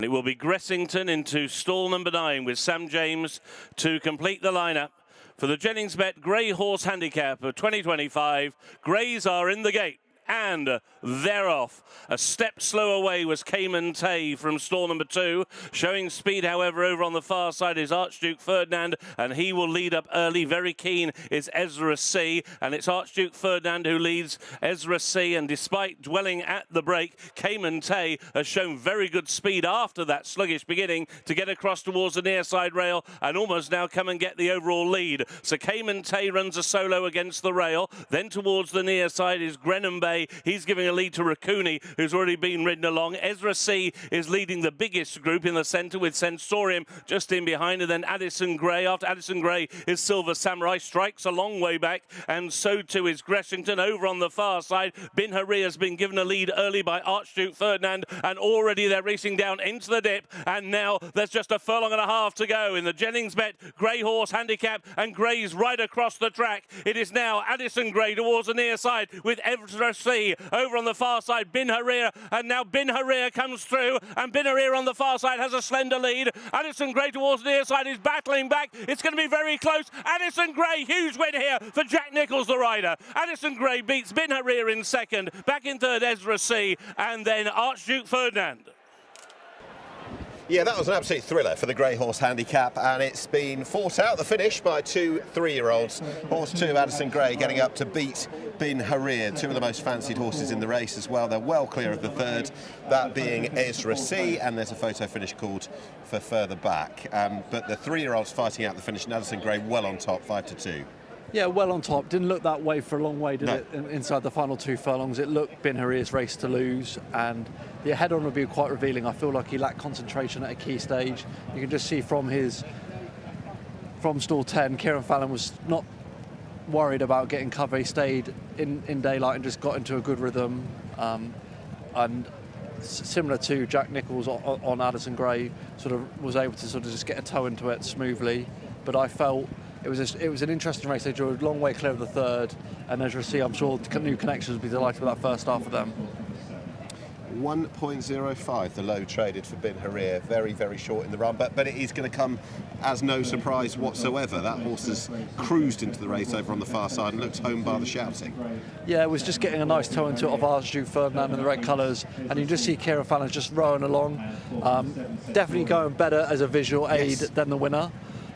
It will be Gressington into stall number 9 with Sam James to complete the lineup for the Jenningsbet Grey Horse Handicap of 2025. Greys are in the gate. And they're off. A step slow away was Cayman Tay from stall number 2. Showing speed, however, over on the far side is Archduke Ferdinand, and he will lead up early. Very keen is Ezra C, and it's Archduke Ferdinand who leads Ezra C. And despite dwelling at the break, Cayman Tay has shown very good speed after that sluggish beginning to get across towards the near side rail and almost now come and get the overall lead. So Cayman Tay runs a solo against the rail. Then towards the near side is Grenham Bay. He's giving a lead to Raccoony, who's already been ridden along. Ezra C is leading the biggest group in the centre with Sensorium just in behind, and then Addison Grey. After Addison Grey is Silver Samurai, strikes a long way back, and so too is Gressington. Over on the far side, Bin Hari has been given a lead early by Archduke Ferdinand, and already they're racing down into the dip, and now there's just a furlong and a half to go in the Jenningsbet Grey Horse Handicap, and Grey's right across the track. It is now Addison Grey towards the near side with Ezra C. Over on the far side, Bin Harir, and now Bin Harir comes through, and Bin Harir on the far side has a slender lead. Addison Grey towards the near side is battling back. It's going to be very close. Addison Grey, huge win here for Jack Nichols, the rider. Addison Grey beats Bin Harir in second. Back in third, Ezra C, and then Archduke Ferdinand. Yeah, that was an absolute thriller for the Grey Horse Handicap, and it's been fought out the finish by 2 3-year-olds. Horse 2, Addison Grey, getting up to beat Bin Harir, 2 of the most fancied horses in the race as well. They're well clear of the third, that being Ezra C, and there's a photo finish called for further back. But the 3-year-olds fighting out the finish, and Addison Grey well on top, 5-2. Yeah, well on top. Didn't look that way for a long way, did it? Inside the final 2 furlongs, it looked Bin Harir's race to lose, and the head-on would be quite revealing. I feel like he lacked concentration at a key stage. You can just see from stall 10, Kieran Fallon was not worried about getting cover. He stayed in daylight and just got into a good rhythm. And similar to Jack Nichols on Addison Grey, sort of was able to sort of just get a toe into it smoothly. But I felt it was an interesting race. They drew a long way clear of the third, and as you'll see, I'm sure New Connections will be delighted with that first half of them. 1.05 the low traded for Bin Harir, very, very short in the run, but it is going to come as no surprise whatsoever. That horse has cruised into the race over on the far side and looked home by the shouting. Yeah, it was just getting a nice toe into it of Archduke Ferdinand in the red colours, and you just see Kieran Fallon just rowing along. Definitely going better as a visual aid than the winner.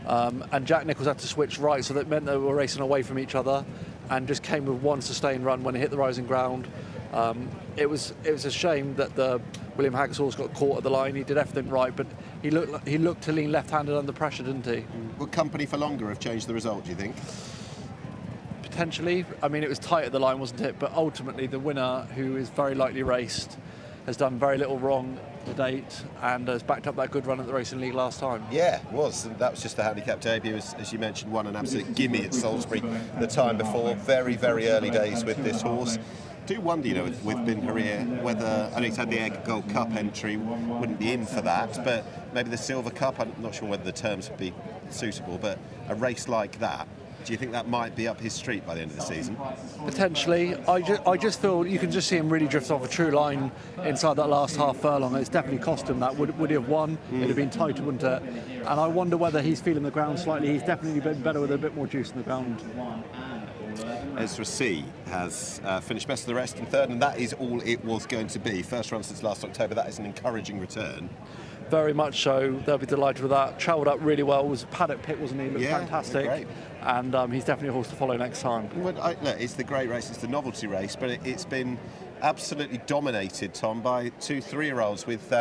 And Jack Nichols had to switch right, so that meant they were racing away from each other, and just came with one sustained run when he hit the rising ground. It was a shame that the William Haggas horse got caught at the line. He did everything right, but he looked to lean left-handed under pressure, didn't he? Would Company for Longer have changed the result, do you think? Potentially. I mean, it was tight at the line, wasn't it? But ultimately, the winner, who is very lightly raced, has done very little wrong to date and has backed up that good run at the Racing League last time. Yeah, it was. And that was just the handicap debut, as you mentioned, won an absolute gimme at Salisbury the time before. Very, very early days with this horse. Do wonder, you know, with Bin Harir, whether, I know he's had the Egg Gold Cup entry, wouldn't be in for that, but maybe the Silver Cup, I'm not sure whether the terms would be suitable, but a race like that, do you think that might be up his street by the end of the season? Potentially. I just feel you can just see him really drift off a true line inside that last half furlong. It's definitely cost him that. Would he have won? It'd have been tighter, wouldn't it? And I wonder whether he's feeling the ground slightly. He's definitely been better with a bit more juice in the ground. Ezra C has finished best of the rest in third, and that is all it was going to be. First run since last October. That is an encouraging return. Very much so. They'll be delighted with that. Travelled up really well. Was a paddock pit, wasn't he? Looked fantastic. Great. And he's definitely a horse to follow next time. Look, it's the great race. It's the novelty race, but it's been absolutely dominated, Tom, by 2 3-year-olds with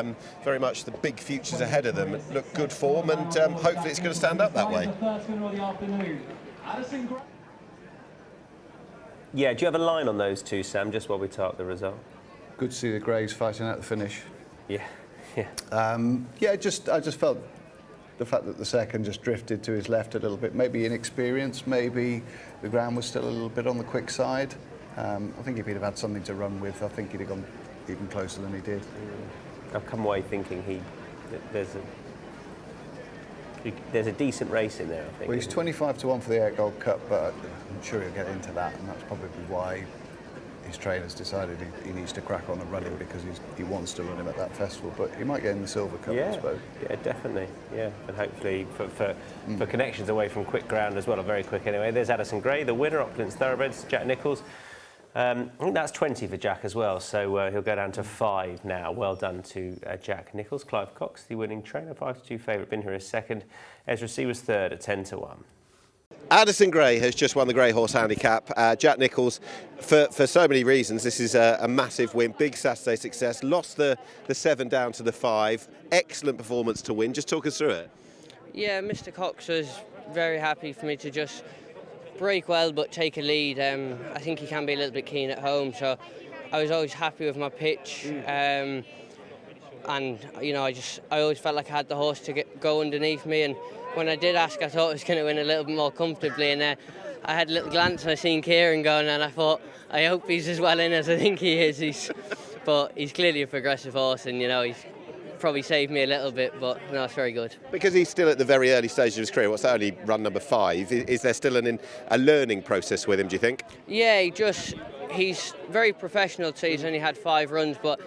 very much the big futures ahead of them. Look, good form, and hopefully it's going to stand up that way. Yeah, do you have a line on those two, Sam, just while we talk the result? Good to see the Greys fighting at the finish. Yeah, yeah. I just felt the fact that the second just drifted to his left a little bit, maybe inexperienced, maybe the ground was still a little bit on the quick side. I think if he'd have had something to run with, I think he'd have gone even closer than he did. I've come away thinking there's a decent race in there, I think. Well, he's 25-1 for the Air Gold Cup, but I'm sure he'll get into that, and that's probably why his trainer's decided he needs to crack on and run him because he wants to run him at that festival. But he might get in the Silver Cup, I suppose. Yeah, definitely. Yeah, and hopefully for connections away from quick ground as well, or very quick anyway. There's Addison Grey, the winner, Opulence Thoroughbreds, Jack Nichols. I think that's 20 for Jack as well, so he'll go down to 5 now. Well done to Jack Nichols. Clive Cox, the winning trainer, 5-2 favourite. Been here as second. Ezra C was third at 10-1. Addison Grey has just won the Grey Horse Handicap. Jack Nichols, for so many reasons, this is a massive win, big Saturday success. Lost the 7 down to the 5. Excellent performance to win. Just talk us through it. Yeah, Mr. Cox was very happy for me to just break well but take a lead. I think he can be a little bit keen at home, so I was always happy with my pitch. And you know, I always felt like I had the horse to go underneath me, and when I did ask, I thought I was going to win a little bit more comfortably, and I had a little glance and I seen Kieran going, and I thought, I hope he's as well in as I think he is. But he's clearly a progressive horse, and you know, he's probably saved me a little bit, but no, it's very good. Because he's still at the very early stage of his career, what's that, only run number 5? Is there still a learning process with him, do you think? Yeah, he's very professional, so he's only had 5 runs, but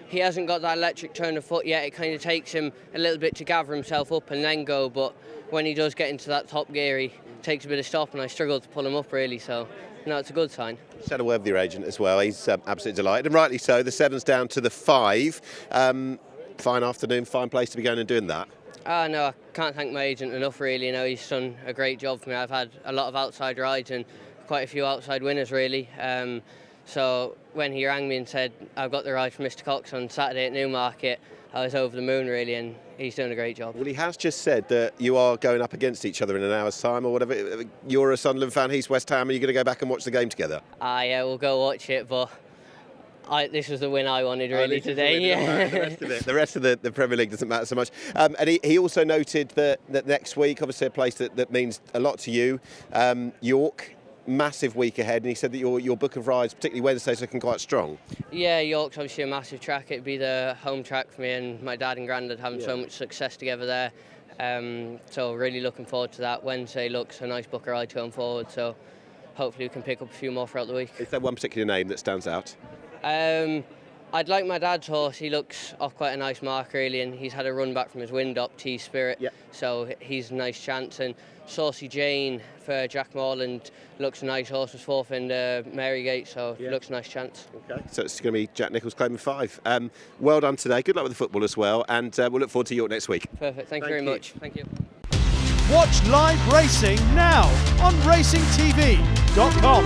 he hasn't got that electric turn of foot yet. It kind of takes him a little bit to gather himself up and then go, but when he does get into that top gear, he takes a bit of stop, and I struggle to pull him up really, so no, it's a good sign. Just had a word with your agent as well. He's absolutely delighted, and rightly so. The 7's down to the 5. Fine afternoon, fine place to be going and doing that. No, I can't thank my agent enough really. You know, he's done a great job for me. I've had a lot of outside rides and quite a few outside winners really. So when he rang me and said I've got the ride from Mr. Cox on Saturday at Newmarket, I was over the moon really, and he's doing a great job. Well, he has just said that you are going up against each other in an hour's time or whatever. You're a Sunderland fan, he's West Ham. Are you going to go back and watch the game together? Yeah, we'll go watch it, but this was the win I wanted really today. Yeah. The rest of the Premier League doesn't matter so much. And he also noted that next week, obviously a place that means a lot to you, York. Massive week ahead, and he said that your book of rides, particularly Wednesday's, looking quite strong. Yeah, York's obviously a massive track. It'd be the home track for me, and my dad and granddad having so much success together there. So really looking forward to that. Wednesday looks a nice book of rides going forward, so hopefully we can pick up a few more throughout the week. Is there one particular name that stands out? I'd like my dad's horse. He looks off quite a nice mark really, and he's had a run back from his wind up, T Spirit. Yep. So he's a nice chance. And Saucy Jane for Jack Morland looks a nice horse, was 4th in Marygate, so looks a nice chance. Okay. So it's going to be Jack Nichols claiming 5. Well done today. Good luck with the football as well, and we'll look forward to York next week. Perfect. Thank you very much. Thank you. Watch live racing now on racingtv.com.